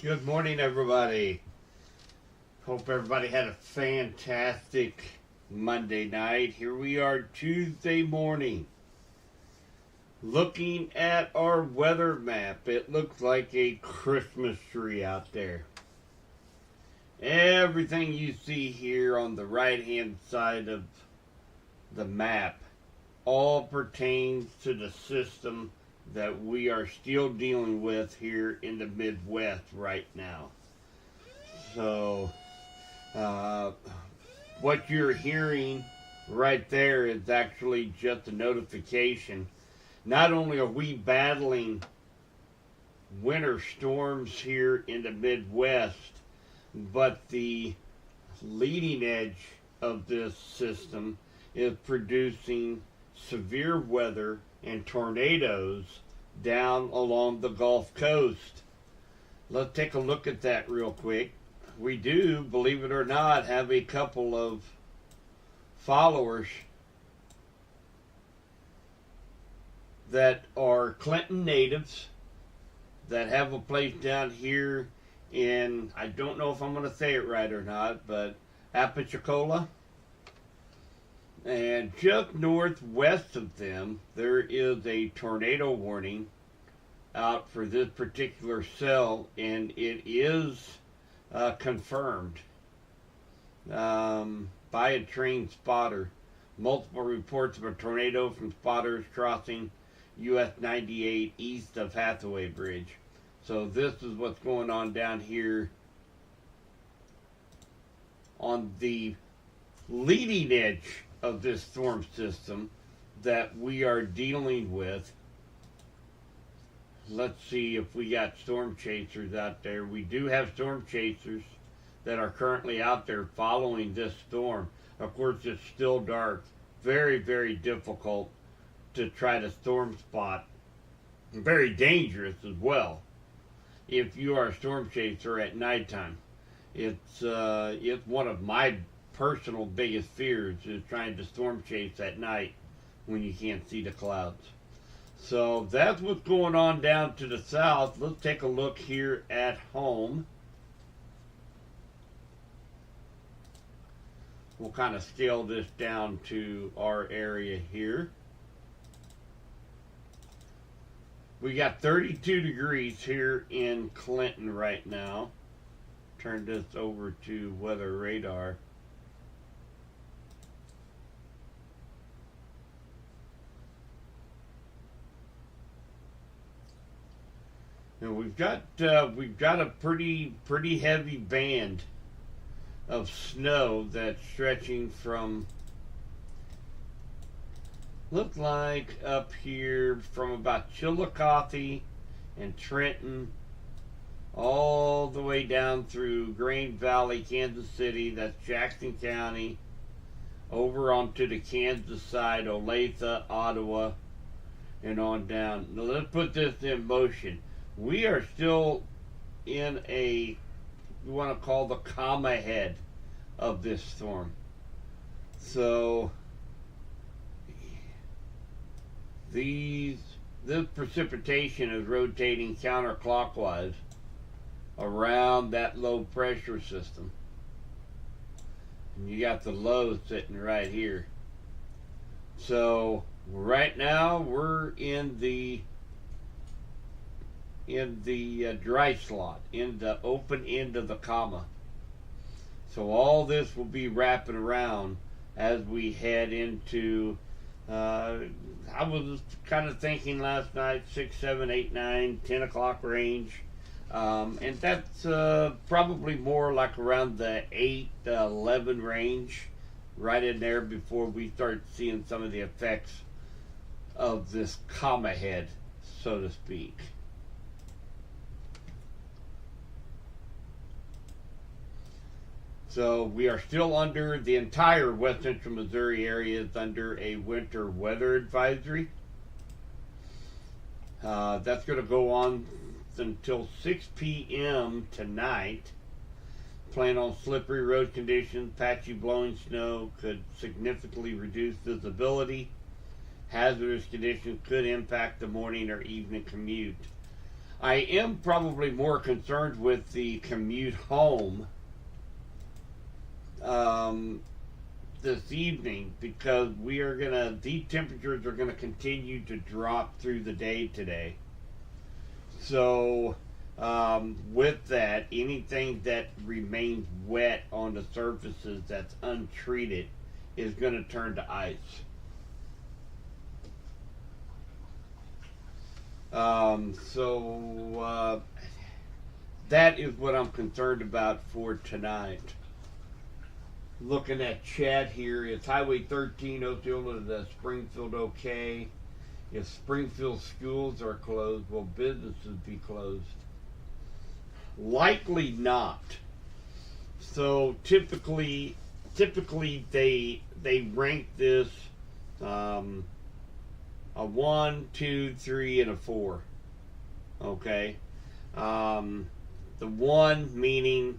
Good morning, everybody. Hope everybody had a fantastic Monday night. Here we are Tuesday morning. Looking at our weather map, it looks like a Christmas tree out there. Everything you see here on the right-hand side of the map all pertains to the system that we are still dealing with here in the Midwest right now. So, what you're hearing right there is actually just a notification. Not only are we battling winter storms here in the Midwest, but the leading edge of this system is producing severe weather and tornadoes down along the Gulf Coast. Let's take a look at that real quick. We do, believe it or not, have a couple of followers that are Clinton natives that have a place down here in, I don't know if I'm going to say it right or not, but Apalachicola. And just northwest of them, there is a tornado warning out for this particular cell, and it is confirmed by a trained spotter. Multiple reports of a tornado from spotters crossing US 98 east of Hathaway Bridge. So this is what's going on down here on the leading edge of this storm system that we are dealing with. Let's see if we got storm chasers out there. We do have storm chasers that are currently out there following this storm. Of course, it's still dark. Very, very difficult to try to storm spot. Very dangerous as well if you are a storm chaser at nighttime. It's one of my personal biggest fears is trying to storm chase at night when you can't see the clouds. So that's what's going on down to the south. Let's take a look here at home. We'll kind of scale this down to our area here. We got 32 degrees here in Clinton right now. Turn this over to weather radar. And we've got a pretty heavy band of snow that's stretching from, look like up here from about Chillicothe and Trenton all the way down through Green Valley, Kansas City, that's Jackson County, over onto the Kansas side, Olathe, Ottawa, and on down. Now let's put this in motion. We are still in a, you want to call the comma head of this storm. So this precipitation is rotating counterclockwise around that low pressure system. And you got the low sitting right here. So right now we're in the dry slot, in the open end of the comma. So all this will be wrapping around as we head into, I was kind of thinking last night, 6, 7, 8, 9, 10 o'clock range. And that's probably more like around the 8, 11 range, right in there before we start seeing some of the effects of this comma head, so to speak. So we are still under, the entire west central Missouri area is under a winter weather advisory. That's going to go on until 6 p.m. tonight. Plan on slippery road conditions, patchy blowing snow could significantly reduce visibility. Hazardous conditions could impact the morning or evening commute. I am probably more concerned with the commute home um, this evening, because these temperatures are gonna continue to drop through the day today. So with that, anything that remains wet on the surfaces that's untreated is going to turn to ice. So that is what I'm concerned about for tonight. Looking at chat here, it's Highway 13, Osceola to Springfield, okay. If Springfield schools are closed, will businesses be closed? Likely not. So typically they rank this a 1, 2, 3, and a 4. Okay. The 1 meaning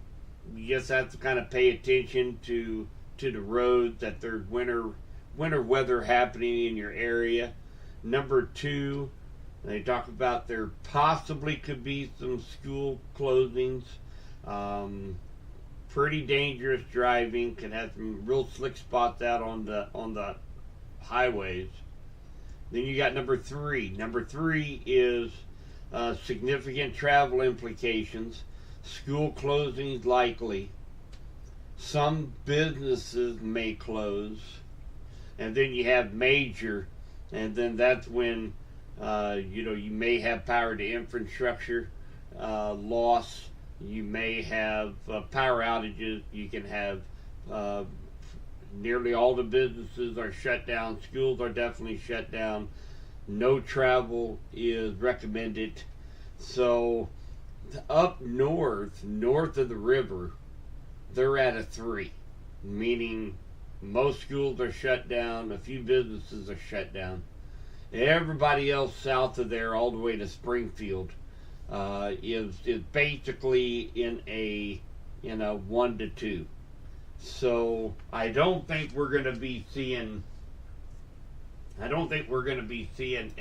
you just have to kind of pay attention to the roads, that there's winter weather happening in your area. Number 2, they talk about there possibly could be some school closings. Pretty dangerous driving, can have some real slick spots out on the highways. Then you got number 3. Number 3 is significant travel implications. School closings likely. Some businesses may close. And then you have major, and then that's when you may have power to infrastructure loss. You may have power outages. You can have nearly all the businesses are shut down. Schools are definitely shut down. No travel is recommended. So up north of the river, they're at a 3, meaning most schools are shut down. A few businesses are shut down. Everybody else south of there, all the way to Springfield, is basically in a 1 to 2. So I don't think we're going to be seeing. I don't think we're going to be seeing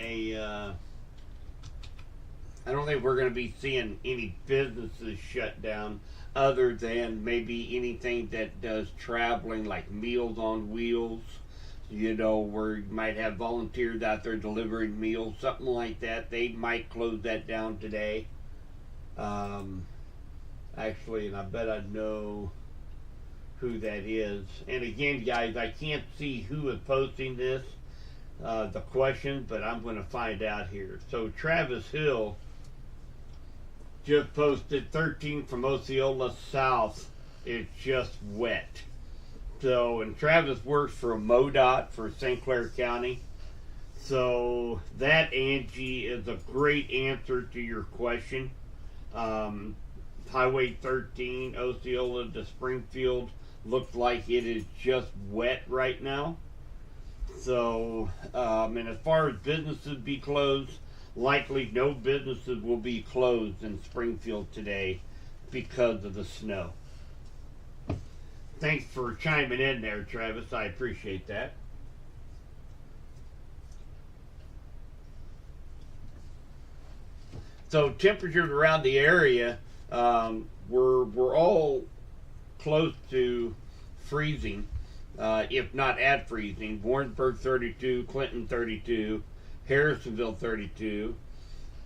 any businesses shut down, other than maybe anything that does traveling, like Meals on Wheels. Where you might have volunteers out there delivering meals, something like that. They might close that down today. Actually, and I bet I know who that is. And again, guys, I can't see who is posting this, the question, but I'm going to find out here. So Travis Hill just posted 13 from Osceola south. It's just wet. So, and Travis works for MoDOT for St. Clair County. So that, Angie, is a great answer to your question. Highway 13, Osceola to Springfield, looks like it is just wet right now. So, and as far as businesses be closed, likely no businesses will be closed in Springfield today because of the snow. Thanks for chiming in there, Travis. I appreciate that. So temperatures around the area, we're all close to freezing, if not at freezing. Warrensburg 32, Clinton 32, Harrisonville 32,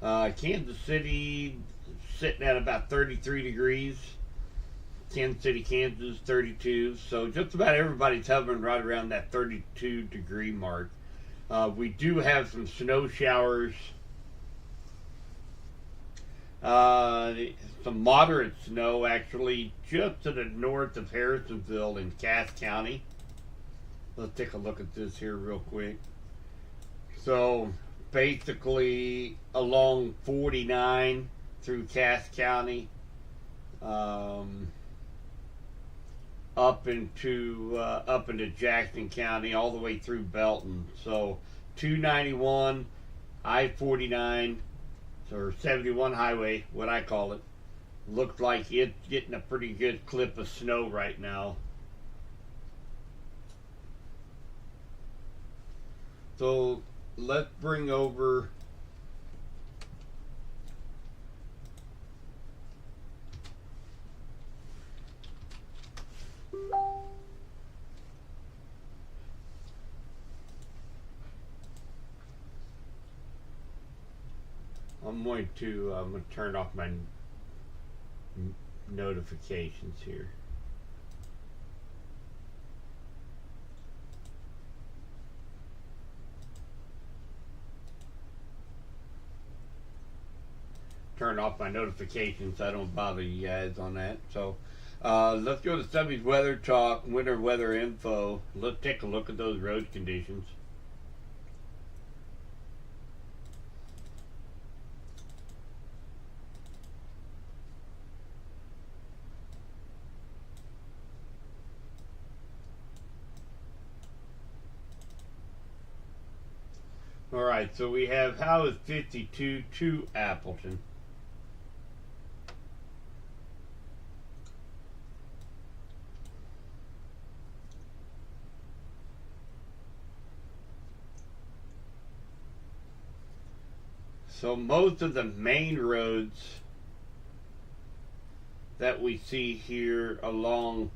Kansas City sitting at about 33 degrees. Kansas City, Kansas, 32. So just about everybody's hovering right around that 32 degree mark. We do have some snow showers. Some moderate snow, actually, just to the north of Harrisonville in Cass County. Let's take a look at this here real quick. So basically along 49 through Cass County, up into Jackson County, all the way through Belton. So 291, I-49, or 71 highway, what I call it, looks like it's getting a pretty good clip of snow right now. So let's bring over I'm going to turn off my notifications here. Turn off my notifications so I don't bother you guys on that. So let's go to Subby's Weather Talk, winter weather info. Let's take a look at those road conditions. Alright, so we have how is 52 to Appleton. So most of the main roads that we see here along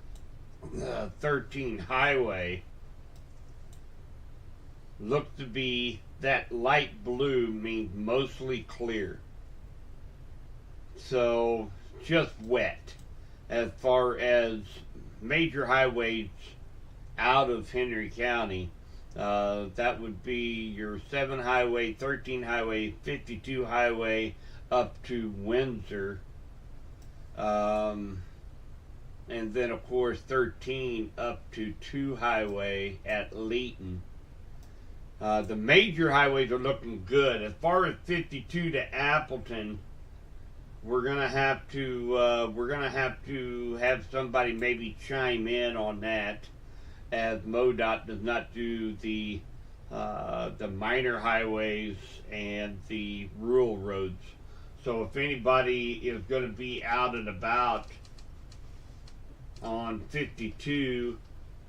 13 highway look to be, that light blue means mostly clear. So just wet as far as major highways out of Henry County. That would be your 7 highway, 13 highway, 52 highway up to Windsor. And then of course 13 up to 2 highway at Leeton. The major highways are looking good. As far as 52 to Appleton, we're gonna have to have somebody maybe chime in on that, as MoDOT does not do the minor highways and the rural roads. So if anybody is going to be out and about on 52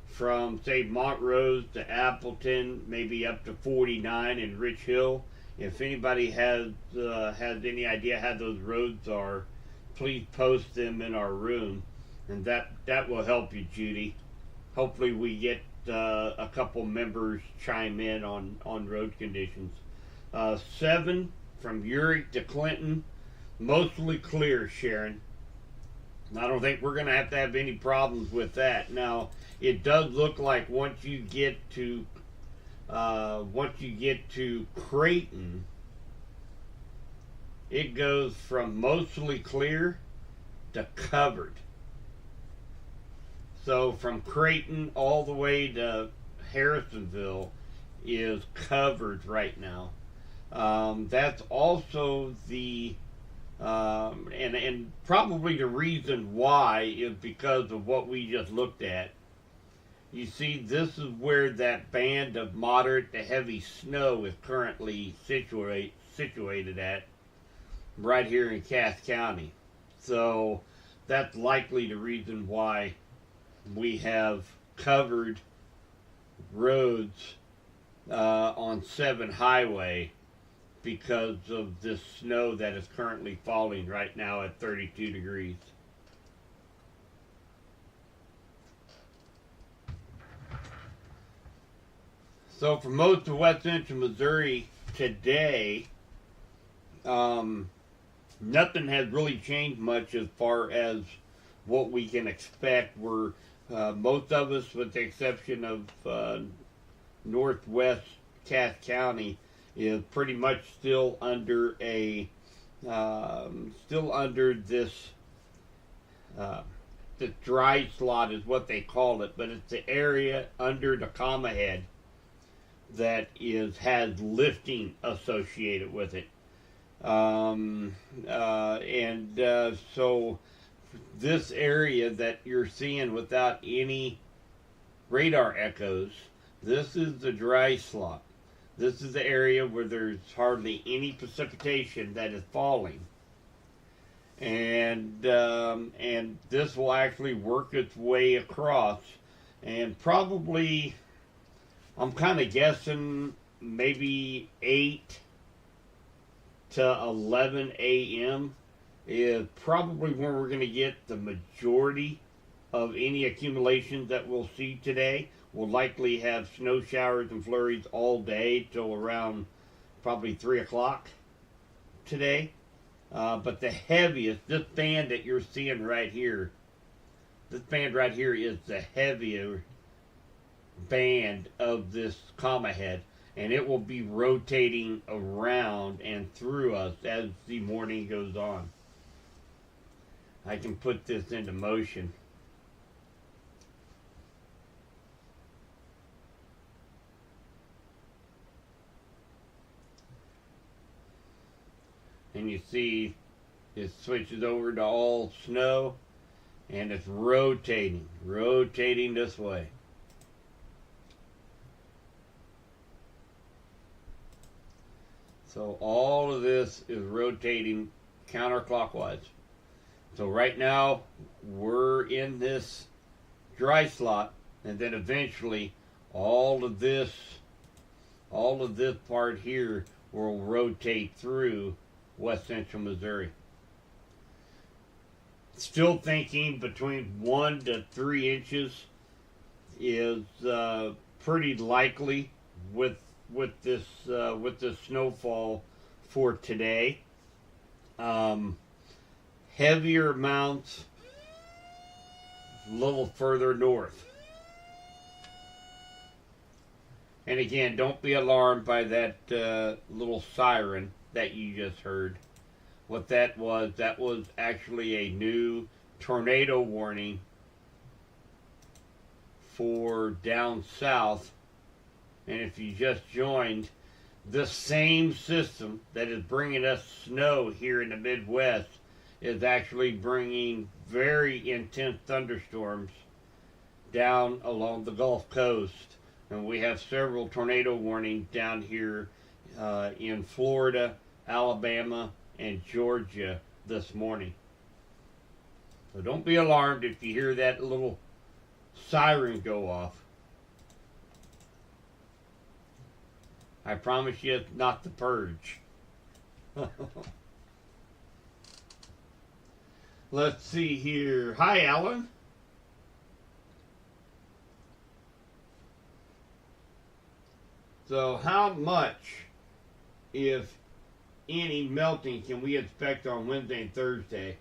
from, say, Montrose to Appleton, maybe up to 49 in Rich Hill, if anybody has any idea how those roads are, please post them in our room, and that will help you, Judy. Hopefully we get a couple members chime in on road conditions. 7 from Urick to Clinton, mostly clear, Sharon. I don't think we're going to have any problems with that. Now, it does look like once you get to Creighton, it goes from mostly clear to covered. So from Creighton all the way to Harrisonville is covered right now. That's also the and probably the reason why is because of what we just looked at. You see, this is where that band of moderate to heavy snow is currently situated at, right here in Cass County. So that's likely the reason why we have covered roads on 7 highway, because of this snow that is currently falling right now at 32 degrees. So for most of West Central Missouri today, nothing has really changed much as far as what we can expect. We're most of us, with the exception of northwest Cass County, is pretty much still under this the dry slot is what they call it, but it's the area under the comma head that has lifting associated with it. So this area that you're seeing without any radar echoes, this is the dry slot. This is the area where there's hardly any precipitation that is falling. And this will actually work its way across, and probably, I'm kind of guessing, maybe 8 to 11 a.m. is probably when we're going to get the majority of any accumulations that we'll see today. We'll likely have snow showers and flurries all day till around probably 3 o'clock. today, but the heaviest, this band that you're seeing right here, this band right here is the heavier band of this comma head, and it will be rotating around and through us as the morning goes on. I can put this into motion. And you see it switches over to all snow, and it's rotating this way. So all of this is rotating counterclockwise. So right now we're in this dry slot, and then eventually all of this part here will rotate through west central Missouri. Still thinking between 1 to 3 inches is pretty likely with this snowfall for today. Heavier amounts a little further north. And again, don't be alarmed by that little siren that you just heard. What that was actually a new tornado warning for down south. And if you just joined, the same system that is bringing us snow here in the Midwest is actually bringing very intense thunderstorms down along the Gulf Coast. And we have several tornado warnings down here in Florida, Alabama, and Georgia this morning. So don't be alarmed if you hear that little siren go off. I promise you it's not the purge. Let's see here. Hi, Alan. So how much, if any, melting can we expect on Wednesday and Thursday?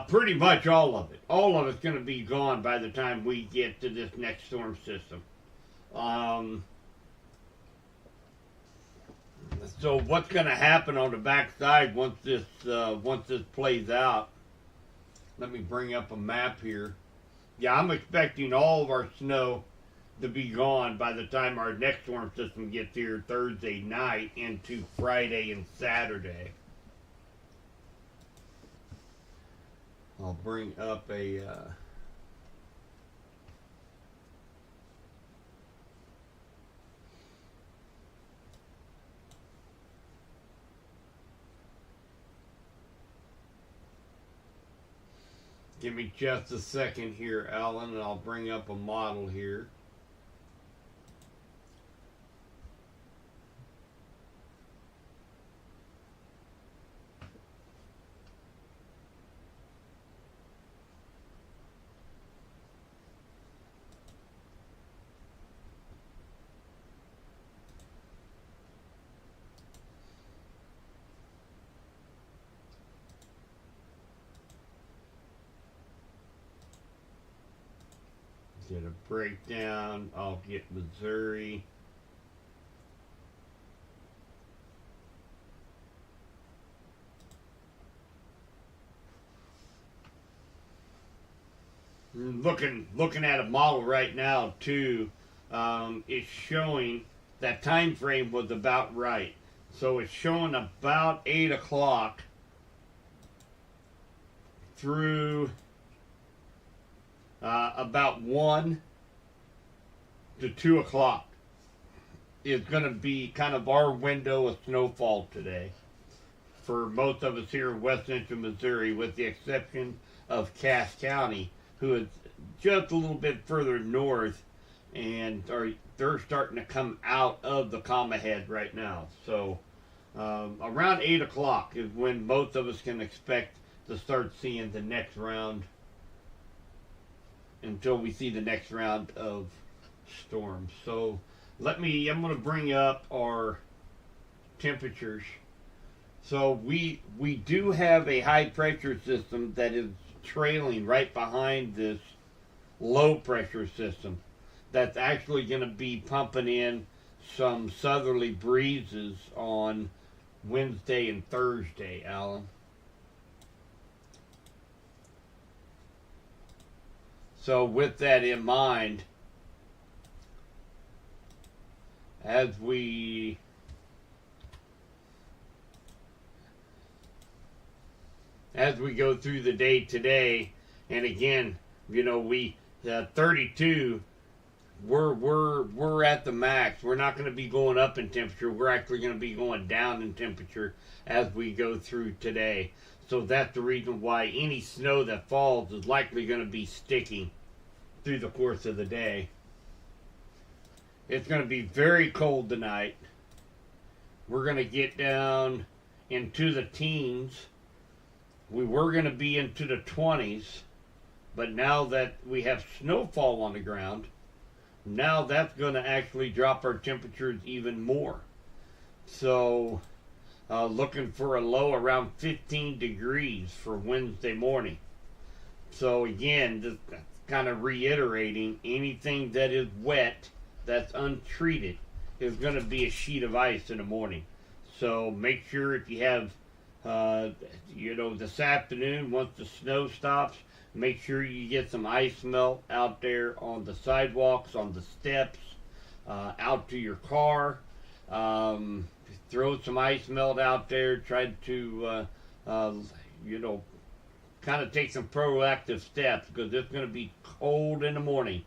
Pretty much all of it. All of it's going to be gone by the time we get to this next storm system. So what's going to happen on the backside once this plays out? Let me bring up a map here. Yeah, I'm expecting all of our snow to be gone by the time our next storm system gets here Thursday night into Friday and Saturday. I'll bring up a give me just a second here, Alan, and I'll bring up a model here. Get a breakdown. I'll get Missouri. Looking at a model right now too. It's showing that time frame was about right. So it's showing about 8 o'clock through about 1 to 2 o'clock is going to be kind of our window of snowfall today for most of us here in west central Missouri, with the exception of Cass County, who is just a little bit further north, and they're starting to come out of the comma head right now. So around 8 o'clock is when most of us can expect to start seeing the next round, until we see the next round of storms. So I'm going to bring up our temperatures So we do have a high pressure system that is trailing right behind this low pressure system that's actually going to be pumping in some southerly breezes on Wednesday and Thursday, Alan. So with that in mind, as we go through the day today, and again, we 32. We're at the max. We're not going to be going up in temperature. We're actually going to be going down in temperature as we go through today. So that's the reason why any snow that falls is likely going to be sticking through the course of the day. It's going to be very cold tonight. We're going to get down into the teens. We were going to be into the 20s, but now that we have snowfall on the ground, now that's going to actually drop our temperatures even more. So looking for a low around 15 degrees for Wednesday morning. So again, just kind of reiterating, anything that is wet, that's untreated, is going to be a sheet of ice in the morning. So make sure if you have, this afternoon, once the snow stops, make sure you get some ice melt out there on the sidewalks, on the steps, out to your car. Throw some ice melt out there. Try to, kind of take some proactive steps, because it's going to be cold in the morning,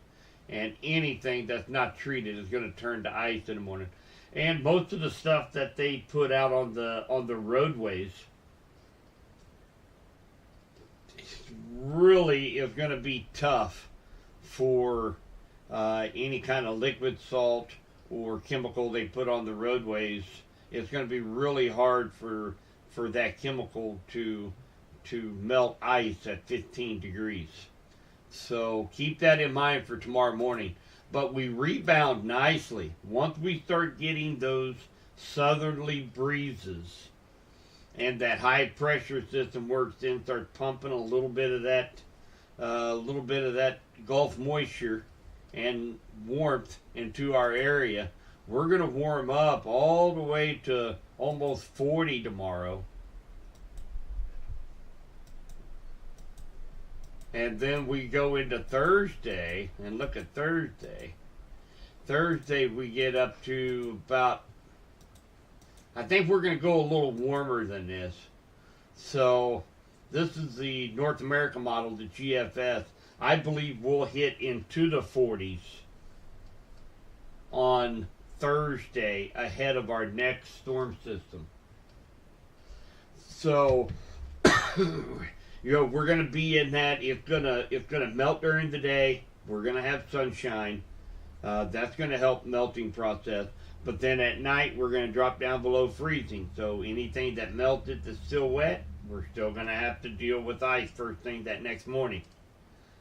and anything that's not treated is going to turn to ice in the morning. And most of the stuff that they put out on the roadways really is going to be tough for any kind of liquid salt or chemical they put on the roadways. It's going to be really hard for that chemical to melt ice at 15 degrees. So keep that in mind for tomorrow morning. But we rebound nicely once we start getting those southerly breezes, and that high pressure system works in, starts pumping a little bit of that Gulf moisture and warmth into our area. We're going to warm up all the way to almost 40 tomorrow. And then we go into Thursday, and look at Thursday. Thursday we get up to about, I think we're going to go a little warmer than this. So this is the North America model, the GFS. I believe we'll hit into the 40s on Thursday ahead of our next storm system. So we're going to be in that. It's gonna melt during the day. We're going to have sunshine. That's going to help melting process. But then at night, we're going to drop down below freezing. So anything that melted that's still wet, we're still going to have to deal with ice first thing that next morning.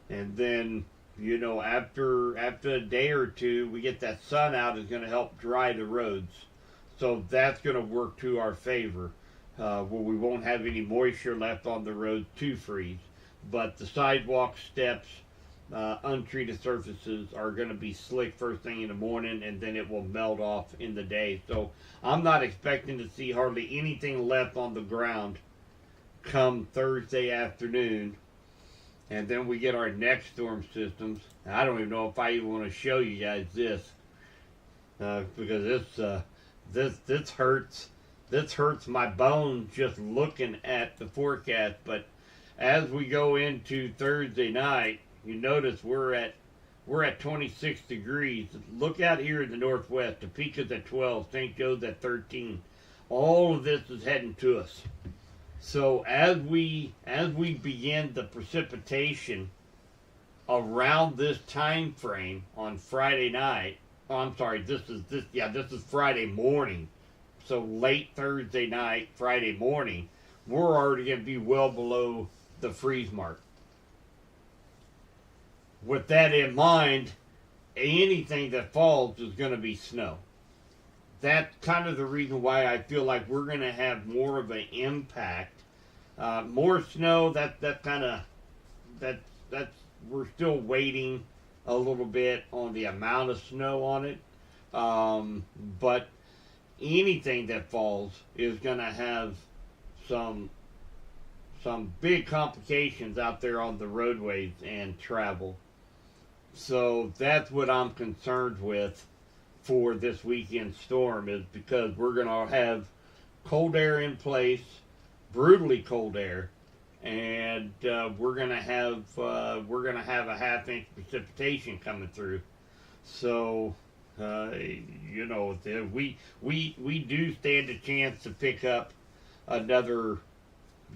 And then, after a day or two, we get that sun out, is going to help dry the roads. So that's going to work to our favor. Where we won't have any moisture left on the road to freeze. But the sidewalk, steps, untreated surfaces are going to be slick first thing in the morning, and then it will melt off in the day. So I'm not expecting to see hardly anything left on the ground come Thursday afternoon. And then we get our next storm systems. I don't even know if I even want to show you guys this, because this hurts. This hurts my bones just looking at the forecast. But as we go into Thursday night, you notice we're at 26 degrees. Look out here in the northwest. Topeka's at 12. St. Joe's at 13. All of this is heading to us. So as we begin the precipitation around this time frame on Friday night. Oh, I'm sorry. This is Friday morning. So late Thursday night, Friday morning, we're already going to be well below the freeze mark. With that in mind, anything that falls is going to be snow. that's kind of the reason why I feel like we're going to have more of an impact. More snow. That kind of that's we're still waiting a little bit on the amount of snow on it. But anything that falls is going to have some big complications out there on the roadways and travel. So that's what I'm concerned with for this weekend storm, is because we're going to have cold air in place, brutally cold air, and we're going to have a half-inch precipitation coming through. So you know, we do stand a chance to pick up another,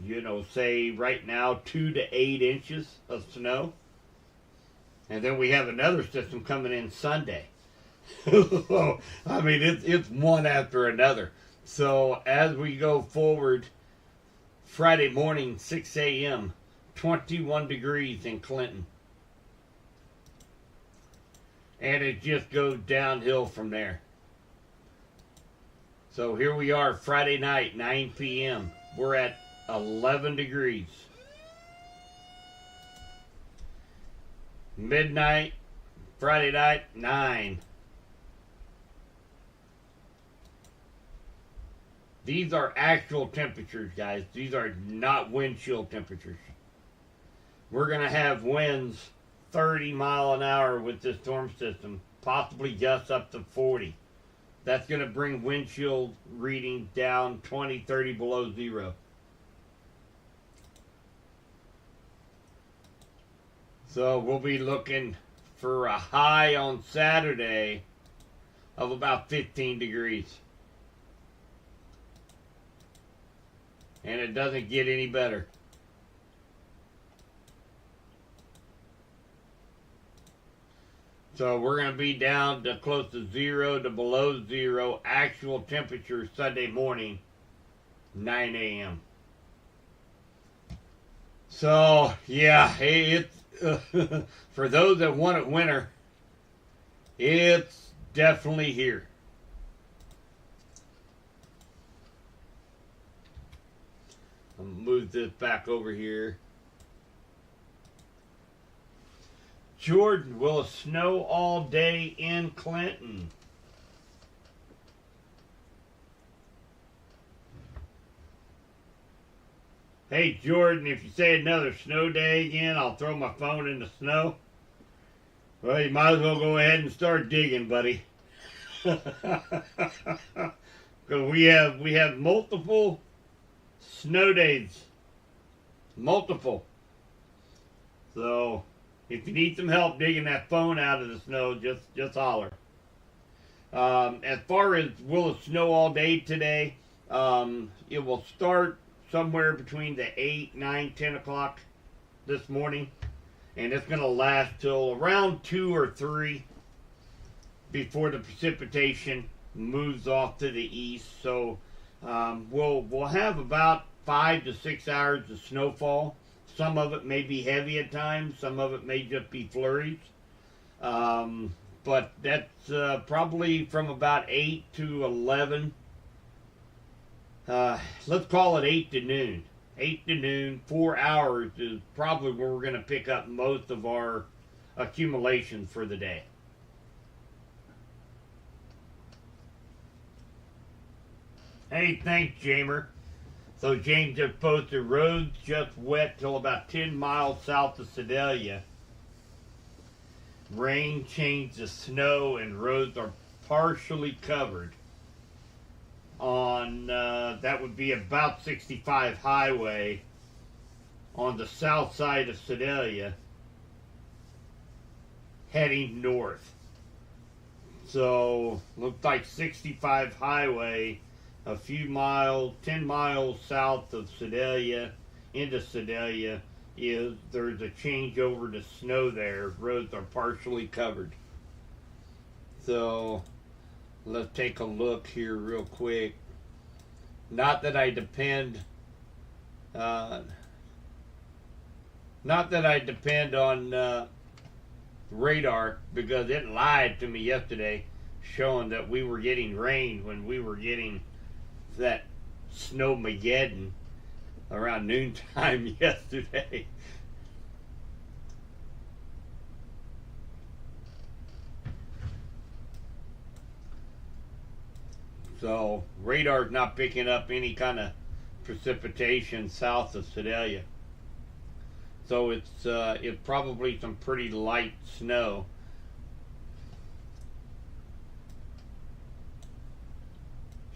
you know, say right now 2 to 8 inches of snow, and then we have another system coming in Sunday. So, I mean, it's one after another. So as we go forward, Friday morning, 6 a.m., 21 degrees in Clinton. And it just goes downhill from there. So here we are, Friday night, 9 p.m. We're at 11 degrees. Midnight, Friday night, 9. These are actual temperatures, guys. These are not wind chill temperatures. We're going to have winds 30 mile an hour with this storm system, possibly just up to 40. That's going to bring wind chill reading down 20, 30 below zero. So we'll be looking for a high on Saturday of about 15 degrees. And it doesn't get any better. So we're going to be down to close to 0 to below 0 actual temperature Sunday morning, 9 a.m. So, yeah, it's for those that want it winter, it's definitely here. I'll move this back over here. Jordan, will it snow all day in Clinton? Hey, Jordan, if you say another snow day again, I'll throw my phone in the snow. Well, you might as well go ahead and start digging, buddy. Because we have multiple snow days. Multiple. So if you need some help digging that phone out of the snow, just holler. As far as will it snow all day today, it will start somewhere between the 8, 9, 10 o'clock this morning. And it's going to last till around 2 or 3 before the precipitation moves off to the east. So we'll have about 5 to 6 hours of snowfall. Some of it may be heavy at times. Some of it may just be flurries. But that's probably from about 8 to 11. Let's call it 8 to noon. 8 to noon, 4 hours is probably where we're going to pick up most of our accumulation for the day. Hey, thanks, Jamer. So James just posted, roads just wet till about 10 miles south of Sedalia. Rain changed to snow and roads are partially covered on, that would be about 65 highway on the south side of Sedalia heading north. So looks like 65 highway, a few miles, 10 miles south of Sedalia, into Sedalia, there's a changeover to snow there. Roads are partially covered. So let's take a look here real quick. Not that I depend on radar, because it lied to me yesterday. showing that we were getting rain when we were getting that snowmageddon around noontime yesterday. So radar's not picking up any kind of precipitation south of Sedalia. So it's probably some pretty light snow.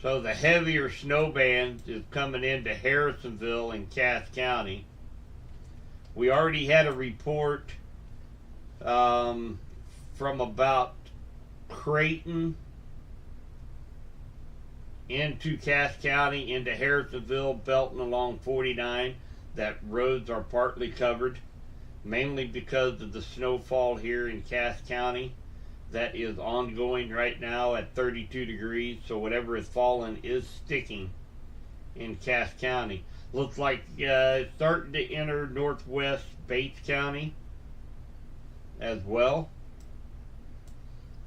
So the heavier snow band is coming into Harrisonville and Cass County. We already had a report from about Creighton into Cass County, into Harrisonville, Belton along 49, that roads are partly covered, mainly because of the snowfall here in Cass County that is ongoing right now at 32 degrees. So whatever is falling is sticking in Cass County. Looks like it's starting to enter northwest Bates County as well.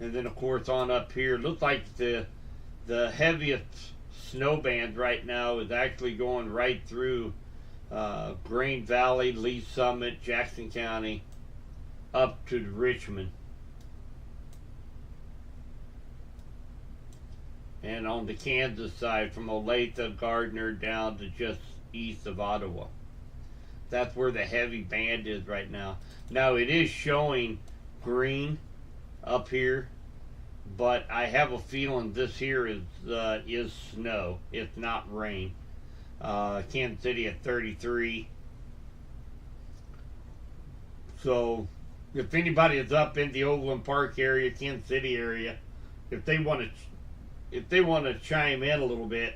And then of course on up here, looks like the heaviest snow band right now is actually going right through Green Valley, Lee Summit, Jackson County, up to Richmond. And on the Kansas side, from Olathe, Gardner, down to just east of Ottawa. That's where the heavy band is right now. Now it is showing green up here, but I have a feeling this here is snow. It's not rain. Kansas City at 33. So if anybody is up in the Overland Park area, Kansas City area, if they want to chime in a little bit,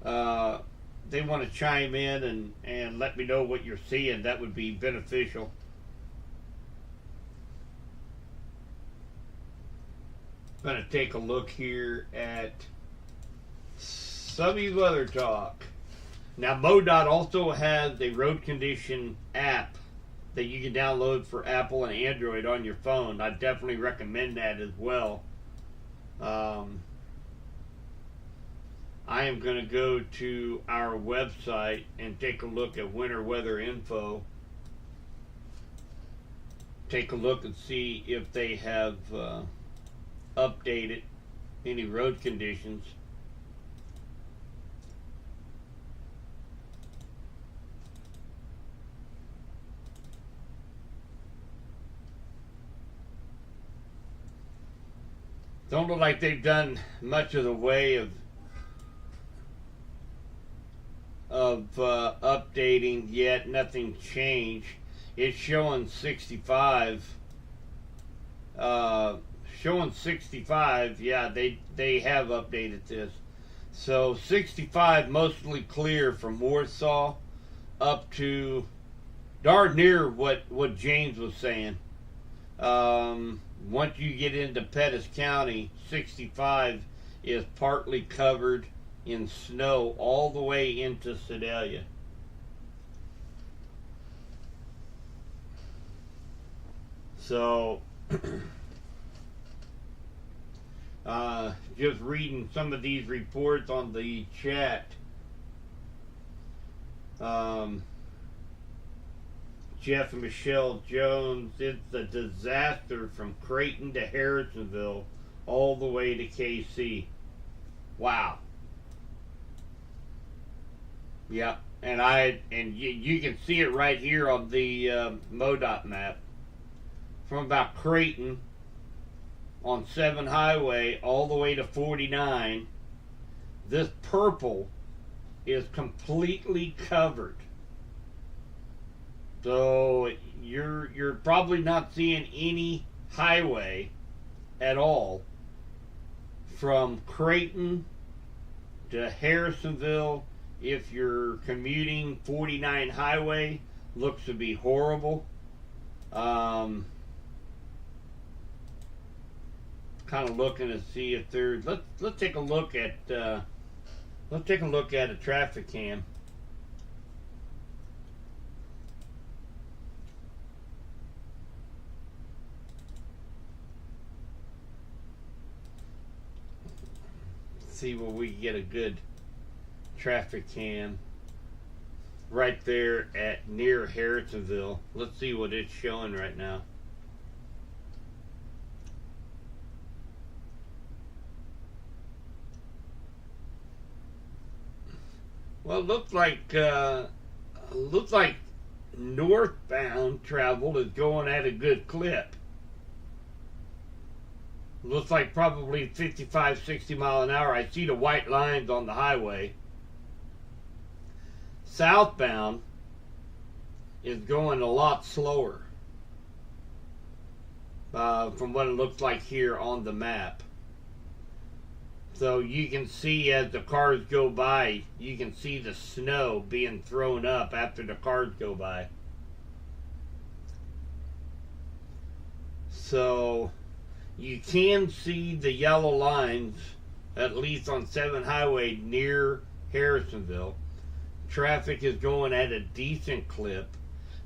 they want to chime in and let me know what you're seeing, that would be beneficial. I'm going to take a look here at Subby Weather Talk. Now, MoDOT also has a road condition app that you can download for Apple and Android on your phone. I definitely recommend that as well. I am going to go to our website and take a look at winter weather info. Take a look and see if they have updated any road conditions. Don't look like they've done much of the way of updating yet. Nothing changed. It's showing 65. Showing 65. Yeah, they have updated this. So 65 mostly clear from Warsaw up to darn near what James was saying. Once you get into Pettis County, 65 is partly covered in snow all the way into Sedalia. So, just reading some of these reports on the chat. Jeff and Michelle Jones, it's a disaster from Creighton to Harrisonville all the way to KC. Wow. Yeah, and you can see it right here on the MoDOT map. From about Creighton on 7 Highway all the way to 49, this purple is completely covered. So you're probably not seeing any highway at all from Creighton to Harrisonville. If you're commuting, 49 highway looks to be horrible. Kind of looking to see if there's. Let's take a look at a traffic cam. see where we can get a good traffic cam right there at near Harrisonville. Let's see what it's showing right now. Well, it looks like northbound travel is going at a good clip. Looks like probably 55, 60 mile an hour. I see the white lines on the highway. Southbound is going a lot slower from what it looks like here on the map. So you can see as the cars go by, you can see the snow being thrown up after the cars go by. So you can see the yellow lines, at least on 7 Highway near Harrisonville. Traffic is going at a decent clip.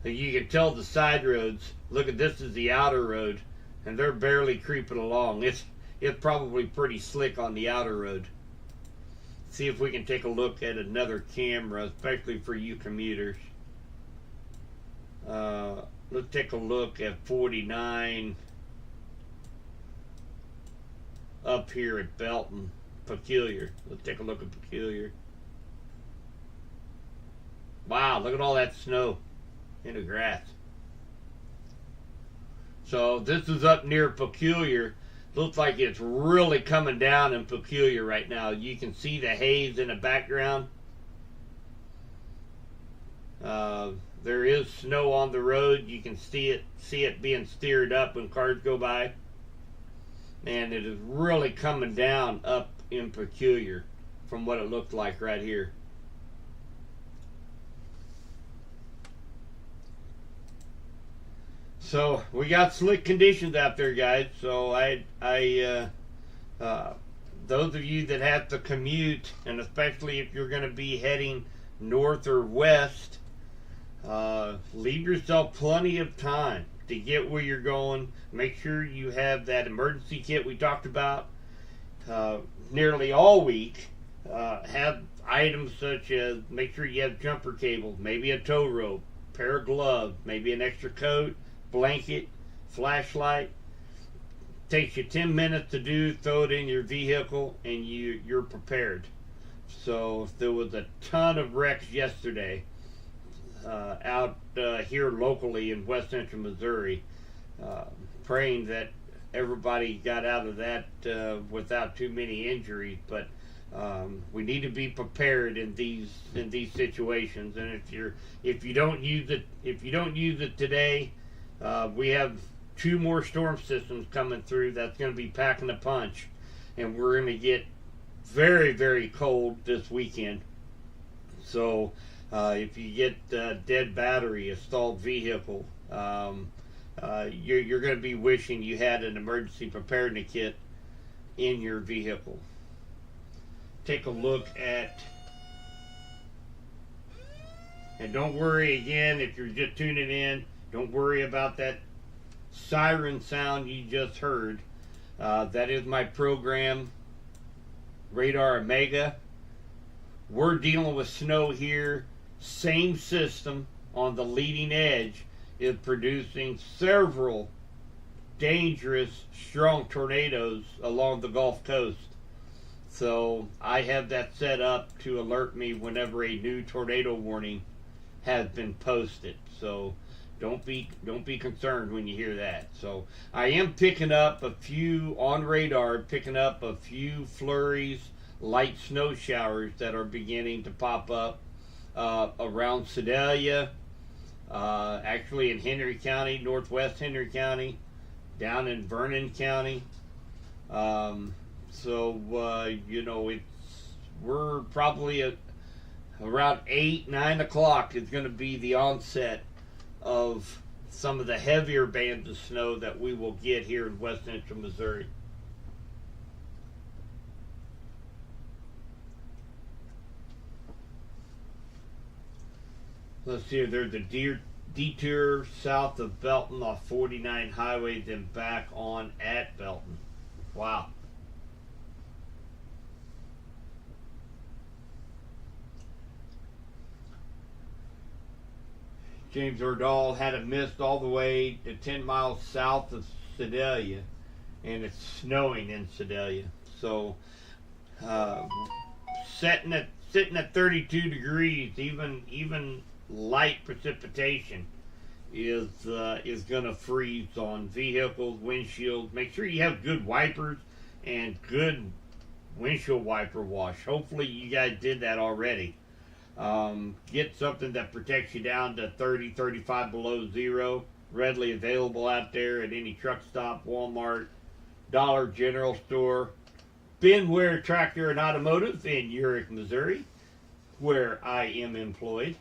You can tell the side roads, look at this is the outer road, and they're barely creeping along. It's probably pretty slick on the outer road. See if we can take a look at another camera, especially for you commuters. Let's take a look at 49 up here at Belton, Peculiar. Let's take a look at Peculiar. Wow, look at all that snow in the grass. So this is up near Peculiar. Looks like it's really coming down in Peculiar right now. You can see the haze in the background. There is snow on the road. You can see it being steered up when cars go by. And it is really coming down up in Peculiar from what it looks like right here. So we got slick conditions out there, guys. So those of you that have to commute, and especially if you're going to be heading north or west, leave yourself plenty of time to get where you're going. Make sure you have that emergency kit we talked about nearly all week. Have items such as, make sure you have jumper cables, maybe a tow rope, pair of gloves, maybe an extra coat, blanket, flashlight. Takes you 10 minutes to do, throw it in your vehicle, and you're prepared. So there was a ton of wrecks yesterday out here locally in West Central Missouri. Praying that everybody got out of that without too many injuries, but we need to be prepared in these situations. And if you don't use it today, we have 2 more storm systems coming through that's going to be packing a punch, and we're going to get very, very cold this weekend. So if you get dead battery, a stalled vehicle, you're going to be wishing you had an emergency preparedness kit in your vehicle. Take a look at, and don't worry again if you're just tuning in, don't worry about that siren sound you just heard. That is my program, Radar Omega. We're dealing with snow here. Same system on the leading edge is producing several dangerous, strong tornadoes along the Gulf Coast. So I have that set up to alert me whenever a new tornado warning has been posted. So don't be concerned when you hear that. So I am picking up a few on radar, picking up a few flurries, light snow showers that are beginning to pop up around Sedalia, actually in Henry County, northwest Henry County, down in Vernon County. We're probably around 8, 9 o'clock is going to be the onset of some of the heavier bands of snow that we will get here in West Central Missouri. Let's see, there's a detour south of Belton off 49 Highway, then back on at Belton. Wow. James Ordahl had it missed all the way to 10 miles south of Sedalia, and it's snowing in Sedalia. So, sitting at 32 degrees, even light precipitation is going to freeze on vehicles, windshields. Make sure you have good wipers and good windshield wiper wash. Hopefully you guys did that already. Get something that protects you down to 30, 35 below zero. Readily available out there at any truck stop, Walmart, Dollar General store. Benware Tractor and Automotive in Urick, Missouri, where I am employed.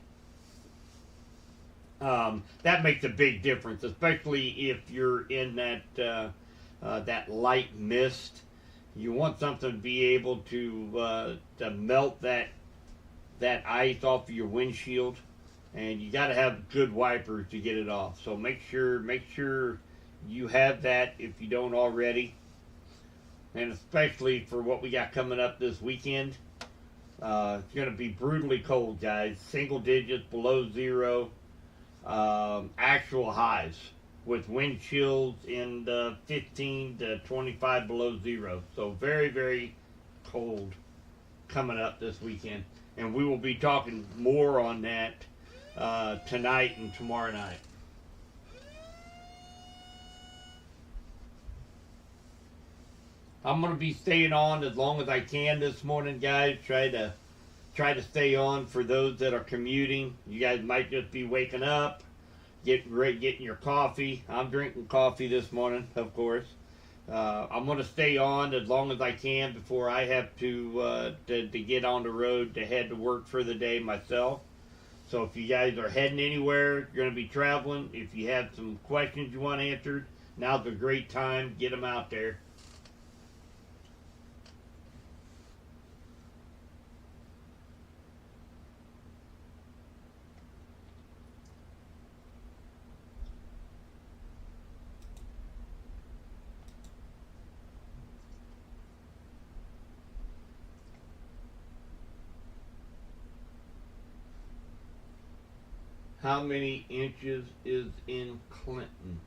That makes a big difference, especially if you're in that light mist. You want something to be able to melt that ice off of your windshield, and you got to have good wipers to get it off. So make sure you have that if you don't already, and especially for what we got coming up this weekend. It's going to be brutally cold, guys. Single digits below zero. Actual highs with wind chills in the 15 to 25 below zero. So very, very cold coming up this weekend. And we will be talking more on that tonight and tomorrow night. I'm going to be staying on as long as I can this morning, guys. Try to stay on for those that are commuting. You guys might just be waking up, getting your coffee. I'm drinking coffee this morning, of course. I'm going to stay on as long as I can before I have to get on the road to head to work for the day myself. So if you guys are heading anywhere, you're going to be traveling, if you have some questions you want answered, now's a great time. Get them out there. How many inches is in Clinton?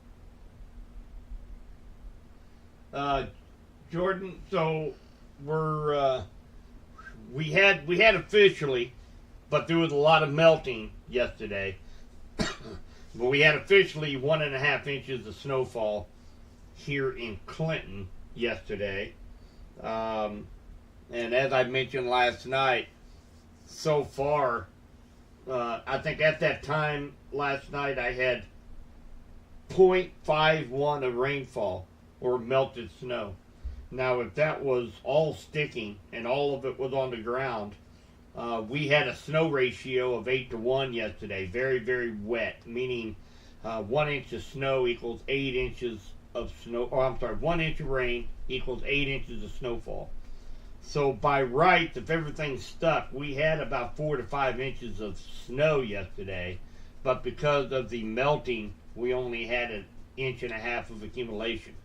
Jordan, so we had officially, but there was a lot of melting yesterday. But we had officially 1.5 inches of snowfall here in Clinton yesterday. And as I mentioned last night, so far, I think at that time last night I had 0.51 of rainfall or melted snow. Now, if that was all sticking and all of it was on the ground, we had a snow ratio of 8-to-1 yesterday. Very, very wet, meaning 1 inch of snow equals 8 inches of snow. Oh, I'm sorry, 1 inch of rain equals 8 inches of snowfall. So by rights, if everything stuck, we had about 4 to 5 inches of snow yesterday. But because of the melting, we only had 1.5 inches of accumulation.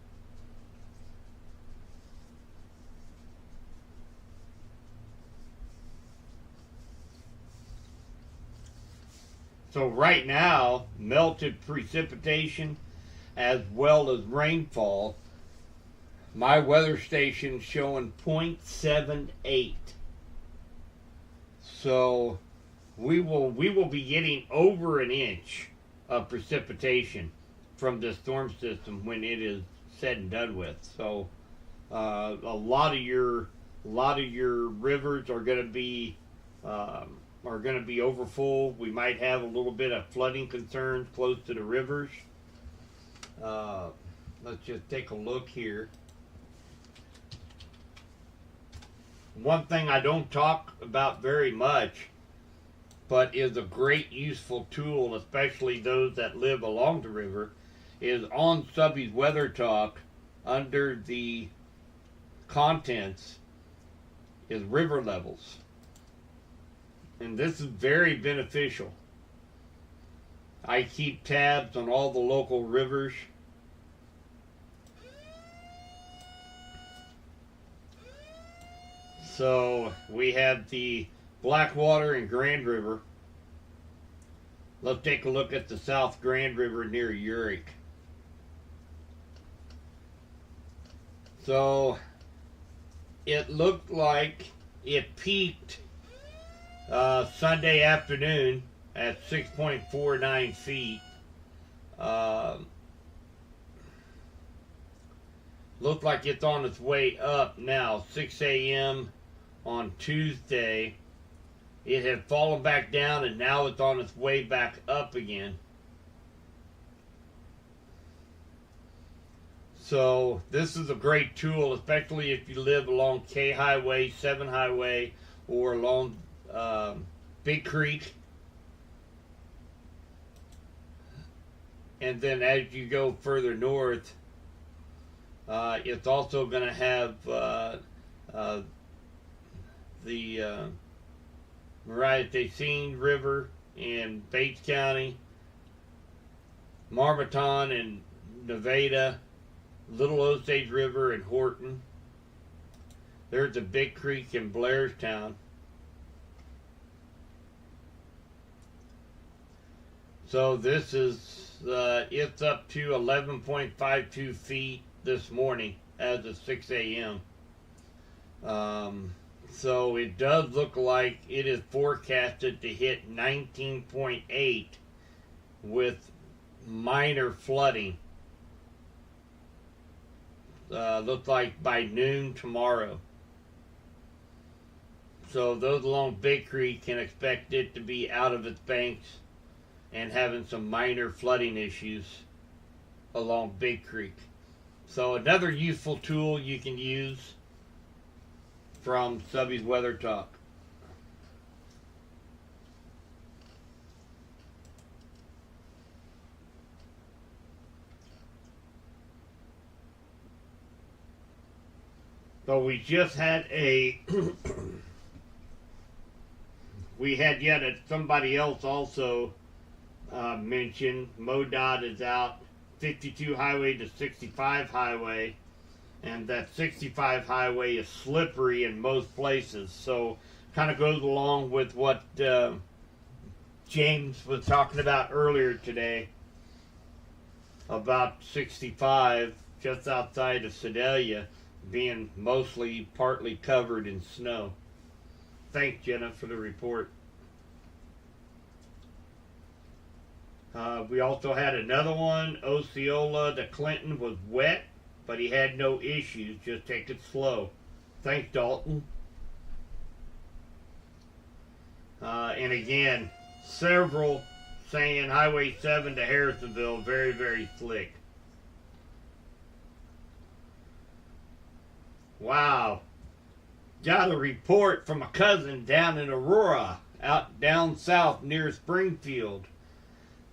So right now, melted precipitation as well as rainfall, my weather station showing 0.78. So we will be getting over 1 inch of precipitation from this storm system when it is said and done with. So a lot of your rivers are going to be overfull. We might have a little bit of flooding concerns close to the rivers. Let's just take a look here. One thing I don't talk about very much, but is a great useful tool, especially those that live along the river, is on Subby's Weather Talk, under the contents, is river levels. And this is very beneficial. I keep tabs on all the local rivers. So we have the Blackwater and Grand River Let's take a look at the South Grand River near Urick. So it looked like it peaked Sunday afternoon at 6.49 feet. Looked like it's on its way up now. 6 a.m. on Tuesday. It had fallen back down and now it's on its way back up again. So this is a great tool, especially if you live along K Highway, 7 Highway, or along Big Creek. And then as you go further north, it's also going to have the Mariah-Tacine River in Bates County, Marmaton in Nevada, Little Osage River in Horton. There's a Big Creek in Blairstown. So this is, it's up to 11.52 feet this morning as of 6 a.m. So it does look like it is forecasted to hit 19.8 with minor flooding. Looks like by noon tomorrow. So those along Big Creek can expect it to be out of its banks and having some minor flooding issues along Big Creek. So another useful tool you can use from Subby's Weather Talk. So we just had a we had yet somebody else also mention MoDOT is out 52 highway to 65 highway, and that 65 highway is slippery in most places. So kind of goes along with what James was talking about earlier today about 65 just outside of Sedalia being mostly partly covered in snow. Thanks, Jenna, for the report. We also had another one. Osceola to Clinton was wet, but he had no issues. Just take it slow. Thanks, Dalton. And again, several saying Highway 7 to Harrisonville, very, very slick. Wow. Got a report from a cousin down in Aurora, out down south near Springfield,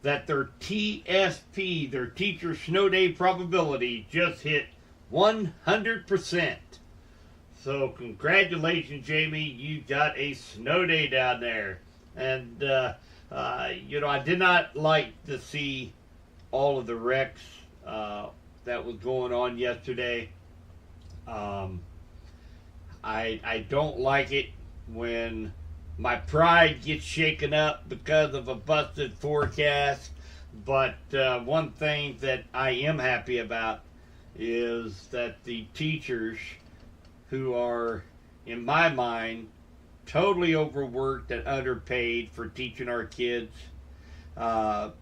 that their TSP, their teacher snow day probability, just hit 100%. So congratulations, Jamie, you got a snow day down there. And, you know, I did not like to see all of the wrecks that was going on yesterday. I don't like it when my pride gets shaken up because of a busted forecast, but one thing that I am happy about is that the teachers, who are, in my mind, totally overworked and underpaid for teaching our kids,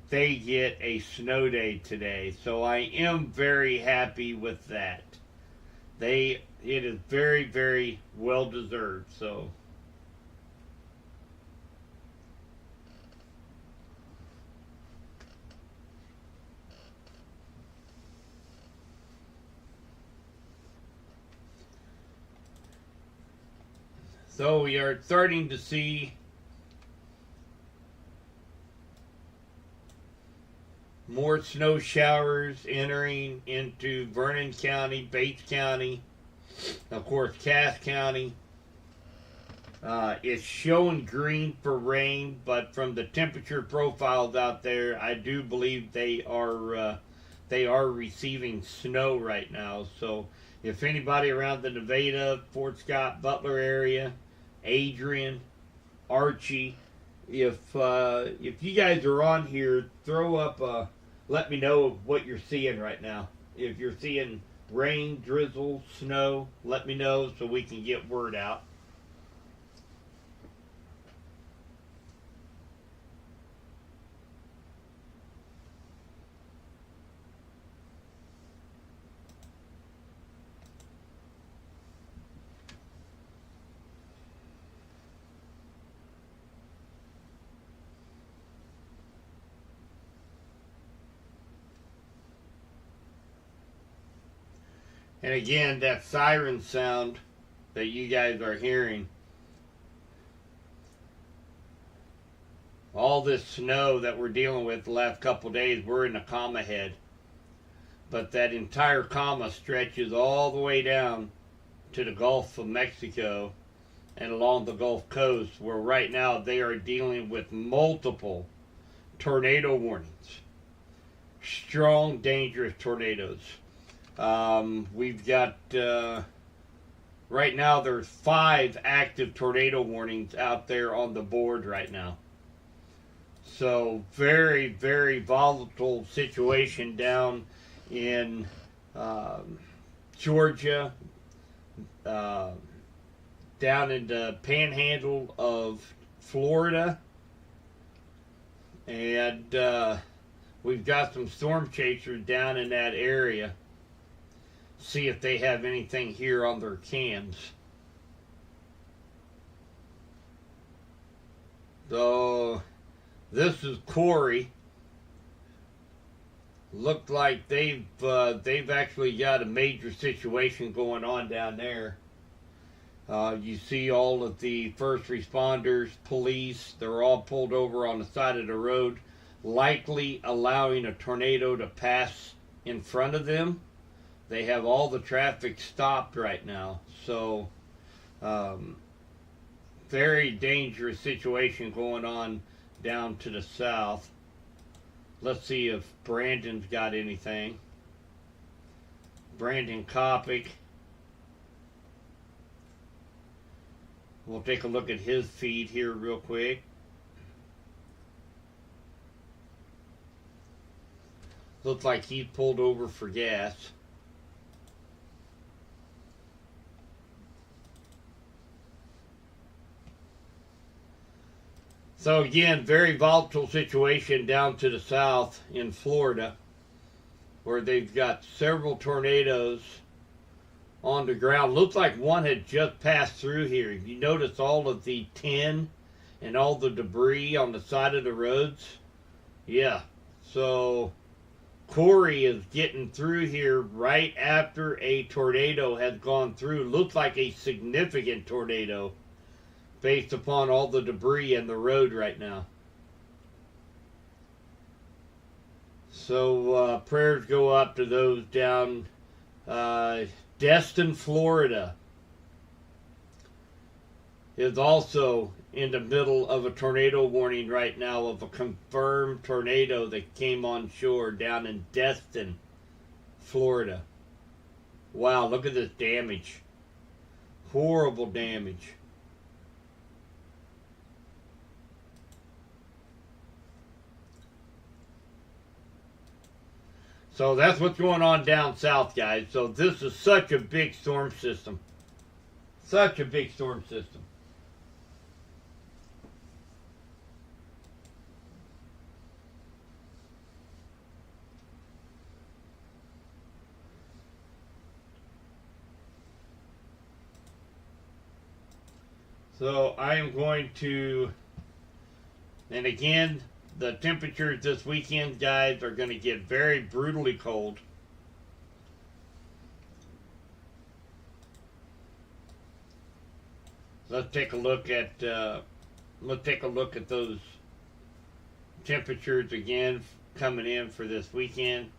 they get a snow day today. So I am very happy with that. It is very, very well deserved. So we are starting to see more snow showers entering into Vernon County, Bates County, of course Cass County. It's showing green for rain, but from the temperature profiles out there, I do believe they are receiving snow right now. So if anybody around the Nevada, Fort Scott, Butler area, Adrian, Archie, if you guys are on here, throw up. Let me know what you're seeing right now. If you're seeing rain, drizzle, snow, let me know so we can get word out. And again, that siren sound that you guys are hearing, all this snow that we're dealing with the last couple of days, we're in the comma head. But that entire comma stretches all the way down to the Gulf of Mexico and along the Gulf Coast, where right now they are dealing with multiple tornado warnings. Strong, dangerous tornadoes. We've got, right now there's 5 active tornado warnings out there on the board right now. So very, very volatile situation down in Georgia, down in the panhandle of Florida, and we've got some storm chasers down in that area. See if they have anything here on their cams. So this is Corey. Looked like they've actually got a major situation going on down there. You see all of the first responders, police, they're all pulled over on the side of the road, likely allowing a tornado to pass in front of them. They have all the traffic stopped right now. So, very dangerous situation going on down to the south. Let's see if Brandon's got anything. Brandon Kopic. We'll take a look at his feed here real quick. Looks like he pulled over for gas. So again, very volatile situation down to the south in Florida, where they've got several tornadoes on the ground. Looks like one had just passed through here. You notice all of the tin and all the debris on the side of the roads? Yeah. So Corey is getting through here right after a tornado has gone through. Looks like a significant tornado, based upon all the debris in the road right now. So prayers go up to those down Destin, Florida is also in the middle of a tornado warning right now, of a confirmed tornado that came on shore down in Destin, Florida. Wow, look at this damage. Horrible damage. So that's what's going on down south, guys. So this is such a big storm system. Such a big storm system. So I am going to, and again, the temperatures this weekend, guys, are going to get very brutally cold. Let's take a look at those temperatures again coming in for this weekend.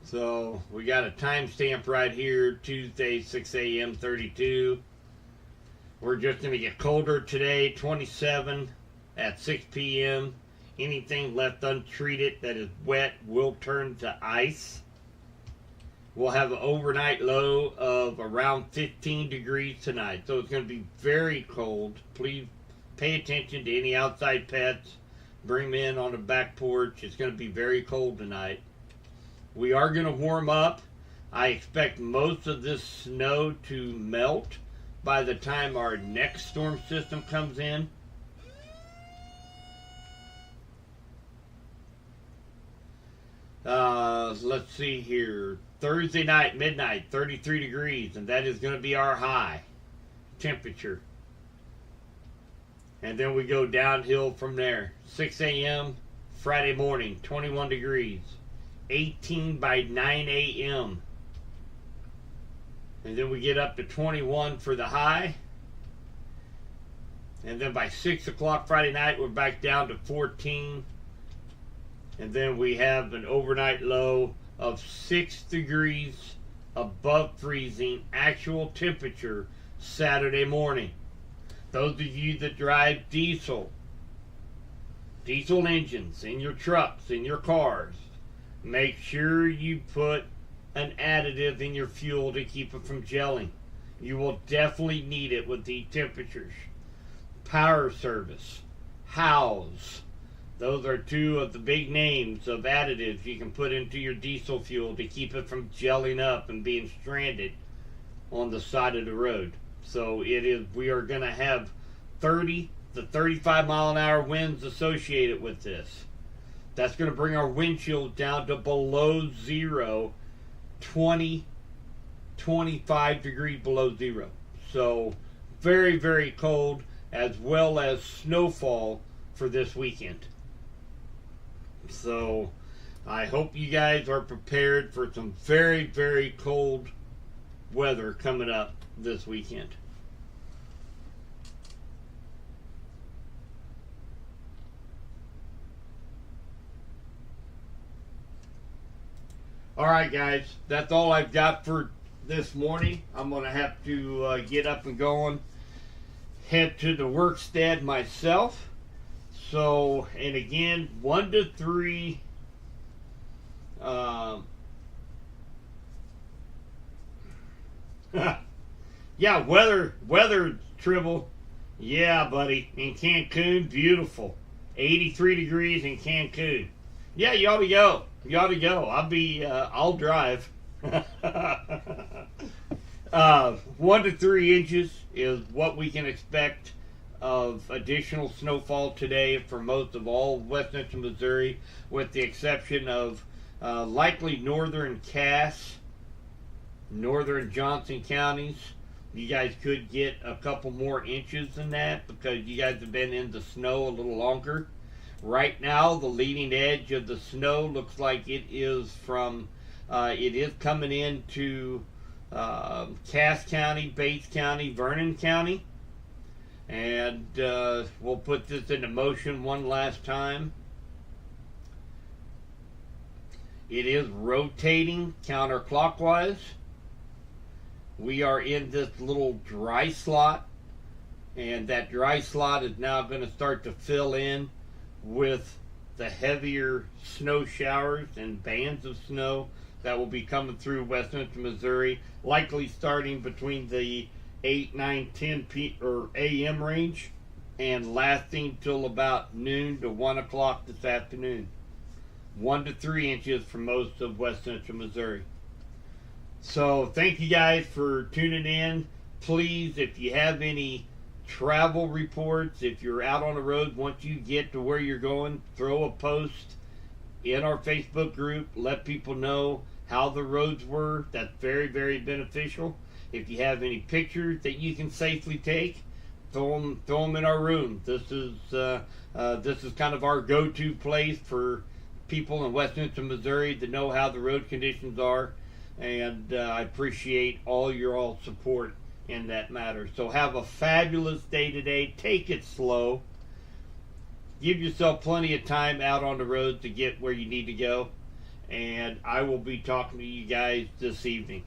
So we got a timestamp right here, Tuesday, 6 a.m. 32. We're just going to get colder today, 27 at 6 p.m. Anything left untreated that is wet will turn to ice. We'll have an overnight low of around 15 degrees tonight. So it's going to be very cold. Please pay attention to any outside pets. Bring them in on the back porch. It's going to be very cold tonight. We are going to warm up. I expect most of this snow to melt by the time our next storm system comes in. Let's see here. Thursday night, midnight, 33 degrees, and that is going to be our high temperature. And then we go downhill from there. 6 a.m. Friday morning, 21 degrees. 18 by 9 a.m. And then we get up to 21 for the high. And then by 6 o'clock Friday night, we're back down to 14. And then we have an overnight low of 6 degrees above freezing actual temperature Saturday morning. Those of you that drive diesel engines in your trucks, in your cars, make sure you put an additive in your fuel to keep it from gelling. You will definitely need it with these temperatures. Power Service, Howes, those are two of the big names of additives you can put into your diesel fuel to keep it from gelling up and being stranded on the side of the road. So we are going to have 30 to 35 mile an hour winds associated with this. That's going to bring our wind chill down to below zero, 20, 25 degrees below zero. So very, very cold, as well as snowfall for this weekend. So I hope you guys are prepared for some very, very cold weather coming up this weekend. All right, guys, that's all I've got for this morning. I'm going to have to get up and going, head to the workstead myself. So, and again, 1 to 3 yeah, weather Tribble. Yeah, buddy, in Cancun, beautiful. 83 degrees in Cancun. Yeah, you ought to go. You ought to go. I'll drive. 1 to 3 inches is what we can expect of additional snowfall today for most of all West Central Missouri, with the exception of likely northern Cass, northern Johnson counties. You guys could get a couple more inches than that because you guys have been in the snow a little longer. Right now, the leading edge of the snow looks like it is coming into Cass County, Bates County, Vernon County. And we'll put this into motion one last time. It is rotating counterclockwise. We are in this little dry slot, and that dry slot is now going to start to fill in with the heavier snow showers and bands of snow that will be coming through West Central Missouri, likely starting between the 8, 9, 10 a.m. range and lasting till about noon to 1 o'clock this afternoon. 1 to 3 inches for most of West Central Missouri. So thank you guys for tuning in. Please, if you have any travel reports, if you're out on the road, once you get to where you're going, throw a post in our Facebook group. Let people know how the roads were. That's very, very beneficial. If you have any pictures that you can safely take, throw them in our room. This is kind of our go-to place for people in West Central Missouri to know how the road conditions are, and I appreciate all your all support in that matter. So have a fabulous day today. Take it slow. Give yourself plenty of time out on the road to get where you need to go, and I will be talking to you guys this evening.